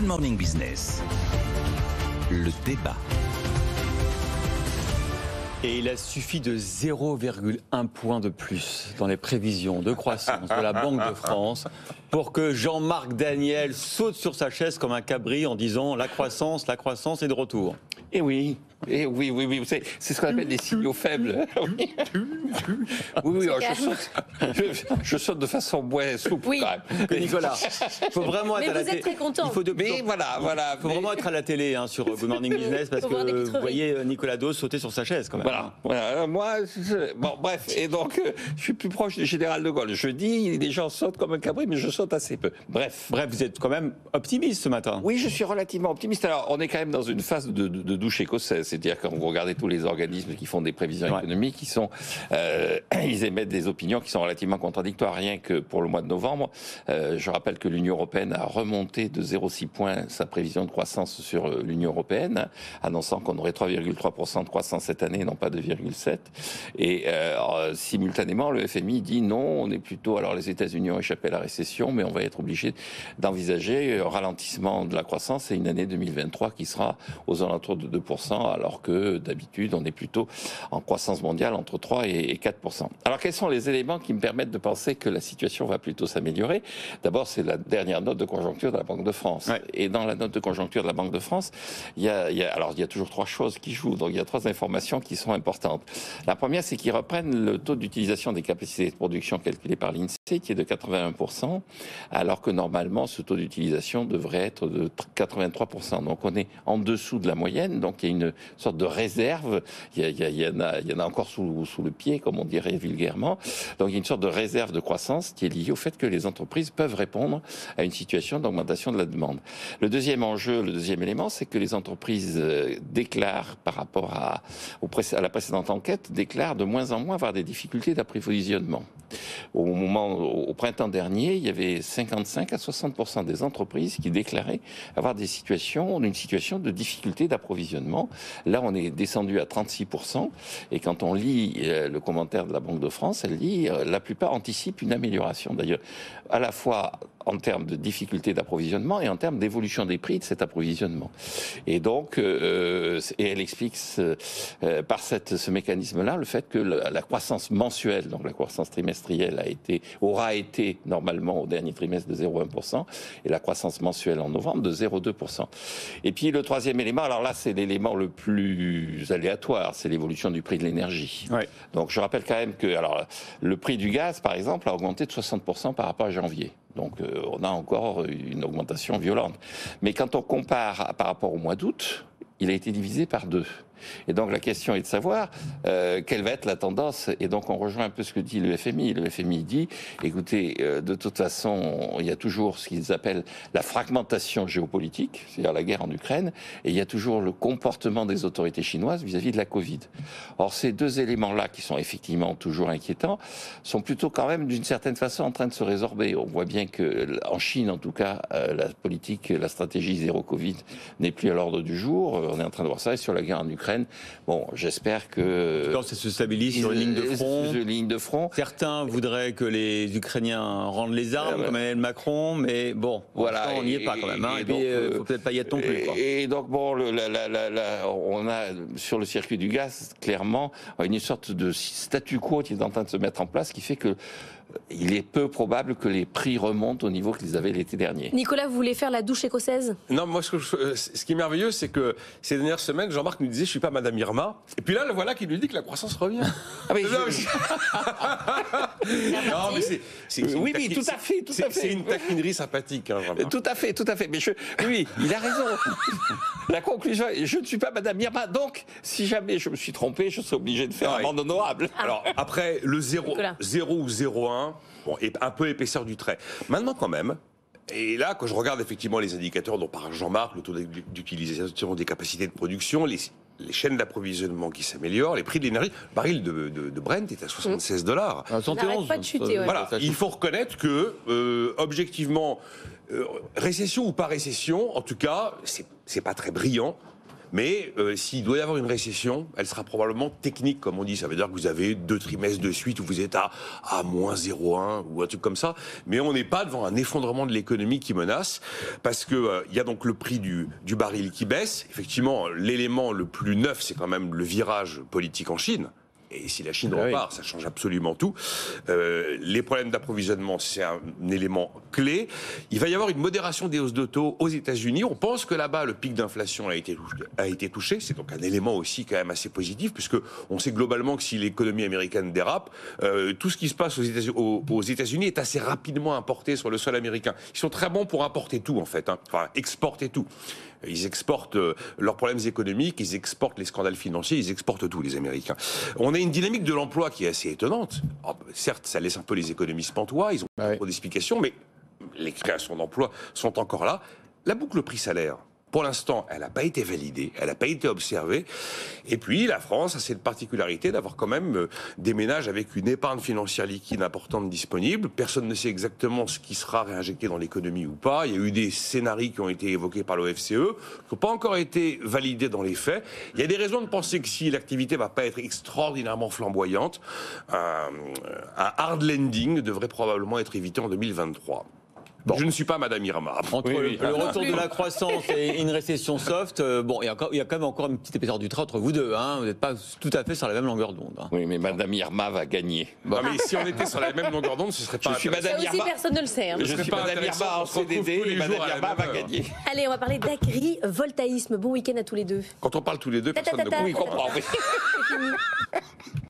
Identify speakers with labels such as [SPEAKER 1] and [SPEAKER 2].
[SPEAKER 1] Morning Business, le débat.
[SPEAKER 2] Et il a suffi de 0,1 point de plus dans les prévisions de croissance de la Banque de France pour que Jean-Marc Daniel saute sur sa chaise comme un cabri en disant la croissance est de retour.
[SPEAKER 3] Et oui, vous savez, c'est ce qu'on appelle des signaux faibles. Oui, je saute de façon moins souple.
[SPEAKER 4] Oui.
[SPEAKER 3] Quand même.
[SPEAKER 2] Nicolas, il faut vraiment être
[SPEAKER 4] Mais
[SPEAKER 2] à la
[SPEAKER 4] vous êtes très content.
[SPEAKER 3] Mais voilà.
[SPEAKER 2] Il faut vraiment être à la télé sur Good Morning Business parce que vous voyez Nicolas Dos sauter sur sa chaise quand même.
[SPEAKER 3] Voilà. Moi, bon, bref, et donc je suis plus proche du général de Gaulle. Je dis, les gens sautent comme un cabri, mais je saute assez peu. Bref,
[SPEAKER 2] vous êtes quand même optimiste ce matin.
[SPEAKER 3] Oui, je suis relativement optimiste. Alors, on est quand même dans une phase de douche écossaise, c'est-à-dire quand vous regardez tous les organismes qui font des prévisions économiques, ils émettent des opinions qui sont relativement contradictoires. Rien que pour le mois de novembre, je rappelle que l'Union européenne a remonté de 0,6 points sa prévision de croissance sur l'Union européenne, annonçant qu'on aurait 3,3% de croissance cette année, non pas 2,7. Et simultanément, le FMI dit non, on est plutôt... Alors les États-Unis ont échappé à la récession, mais on va être obligé d'envisager un ralentissement de la croissance et une année 2023 qui sera aux alentours de 2%, alors que d'habitude, on est plutôt en croissance mondiale entre 3 et 4%. Alors quels sont les éléments qui me permettent de penser que la situation va plutôt s'améliorer? D'abord, c'est la dernière note de conjoncture de la Banque de France. Ouais. Et dans la note de conjoncture de la Banque de France, il y a toujours trois choses qui jouent. Donc il y a trois informations qui sont importantes. La première, c'est qu'ils reprennent le taux d'utilisation des capacités de production calculé par l'INSEE, qui est de 81%, alors que normalement, ce taux d'utilisation devrait être de 83%. Donc on est en dessous de la moyenne, donc il y a une sorte de réserve, il y en a encore sous le pied, comme on dirait vulgairement. Donc il y a une sorte de réserve de croissance qui est liée au fait que les entreprises peuvent répondre à une situation d'augmentation de la demande. Le deuxième enjeu, le deuxième élément, c'est que les entreprises déclarent, par rapport à la précédente enquête, déclarent de moins en moins avoir des difficultés d'approvisionnement. Au printemps dernier, il y avait 55 à 60% des entreprises qui déclaraient avoir une situation de difficulté d'approvisionnement. Là, on est descendu à 36%. Et quand on lit le commentaire de la Banque de France, elle dit la plupart anticipent une amélioration. D'ailleurs, à la fois en termes de difficulté d'approvisionnement et en termes d'évolution des prix de cet approvisionnement. Et donc, et elle explique par ce mécanisme-là le fait que la croissance mensuelle, donc la croissance trimestrielle, aura été normalement au dernier trimestre de 0,1% et la croissance mensuelle en novembre de 0,2%. Et puis le troisième élément, alors là c'est l'élément le plus aléatoire, c'est l'évolution du prix de l'énergie. Ouais. Donc je rappelle quand même que le prix du gaz, par exemple, a augmenté de 60% par rapport à janvier. Donc on a encore une augmentation violente. Mais quand on compare par rapport au mois d'août, il a été divisé par 2. Et donc la question est de savoir quelle va être la tendance. Et donc on rejoint un peu ce que dit le FMI. Le FMI dit, écoutez, de toute façon, il y a toujours ce qu'ils appellent la fragmentation géopolitique, c'est-à-dire la guerre en Ukraine, et il y a toujours le comportement des autorités chinoises vis-à-vis de la Covid. Or ces deux éléments-là, qui sont effectivement toujours inquiétants, sont plutôt quand même d'une certaine façon en train de se résorber. On voit bien que en Chine, en tout cas, la stratégie zéro Covid n'est plus à l'ordre du jour. On est en train de voir ça, et sur la guerre en Ukraine, bon, j'espère que...
[SPEAKER 2] Quand ça se stabilise sur une ligne de front. Certains voudraient que les Ukrainiens rendent les armes, comme Emmanuel Macron, mais bon, voilà, on n'y est pas quand même. Et puis, il ne faut peut-être pas y être non plus.
[SPEAKER 3] Et donc, bon, on a, sur le circuit du gaz, clairement, une sorte de statu quo qui est en train de se mettre en place, qui fait que il est peu probable que les prix remontent au niveau qu'ils avaient l'été dernier.
[SPEAKER 4] Nicolas, vous voulez faire la douche écossaise?
[SPEAKER 5] Non, moi, ce qui est merveilleux, c'est que ces dernières semaines, Jean-Marc nous disait « je suis pas Madame Irma ». Et puis là, le voilà qui lui dit que la croissance revient.
[SPEAKER 3] Ah mais
[SPEAKER 5] non, mais
[SPEAKER 3] oui, tout à fait.
[SPEAKER 5] C'est une taquinerie sympathique, hein, Jean-Marc.
[SPEAKER 3] Tout à fait. Mais oui, il a raison. La conclusion, je ne suis pas Madame Irma, donc si jamais je me suis trompé, je serai obligé de faire un amende honorable.
[SPEAKER 5] Alors après, le 0 ou 0,1, bon, et un peu épaisseur du trait. Maintenant, quand même, et là, quand je regarde effectivement les indicateurs dont parle Jean-Marc, le taux d'utilisation des capacités de production, les chaînes d'approvisionnement qui s'améliorent, les prix de l'énergie, le baril de Brent est à $76.
[SPEAKER 4] Ça n'arrête pas de chuter.
[SPEAKER 5] Voilà, il faut reconnaître que, objectivement, récession ou pas récession, en tout cas, c'est pas très brillant. Mais s'il doit y avoir une récession, elle sera probablement technique, comme on dit. Ça veut dire que vous avez 2 trimestres de suite où vous êtes à moins 0,1 ou un truc comme ça. Mais on n'est pas devant un effondrement de l'économie qui menace, parce que il y a donc le prix du baril qui baisse. Effectivement, l'élément le plus neuf, c'est quand même le virage politique en Chine. Et si la Chine repart, ça change absolument tout. Les problèmes d'approvisionnement, c'est un élément clé. Il va y avoir une modération des hausses de taux aux États-Unis. On pense que là-bas, le pic d'inflation a été touché. C'est donc un élément aussi quand même assez positif, puisque on sait globalement que si l'économie américaine dérape, tout ce qui se passe aux États-Unis est assez rapidement importé sur le sol américain. Ils sont très bons pour importer tout, en fait. Enfin, exporter tout. Ils exportent leurs problèmes économiques, ils exportent les scandales financiers, ils exportent tout, les Américains. On a une dynamique de l'emploi qui est assez étonnante. Alors, certes, ça laisse un peu les économistes pantois, ils ont pas trop d'explications, mais les créations d'emplois sont encore là. La boucle prix-salaire, pour l'instant, elle n'a pas été validée, elle n'a pas été observée. Et puis, la France a cette particularité d'avoir quand même des ménages avec une épargne financière liquide importante disponible. Personne ne sait exactement ce qui sera réinjecté dans l'économie ou pas. Il y a eu des scénarios qui ont été évoqués par l'OFCE, qui n'ont pas encore été validés dans les faits. Il y a des raisons de penser que si l'activité ne va pas être extraordinairement flamboyante, un hard landing devrait probablement être évité en 2023. Bon. Je ne suis pas Madame Irma.
[SPEAKER 2] Entre le retour de la croissance et une récession soft, bon, il y a quand même encore une petite épaisseur du trait entre vous deux. Vous n'êtes pas tout à fait sur la même longueur d'onde.
[SPEAKER 3] Oui, mais Madame Irma va gagner.
[SPEAKER 5] Non, mais si on était sur la même longueur d'onde, ce serait pas.
[SPEAKER 3] Je suis Madame Irma.
[SPEAKER 4] Personne ne le sait.
[SPEAKER 3] Je suis Madame Irma en CDD et Madame Irma va gagner.
[SPEAKER 4] Allez, on va parler d'agrivoltaïsme. Bon week-end à tous les deux.
[SPEAKER 5] Quand on parle tous les deux, personne ne comprend.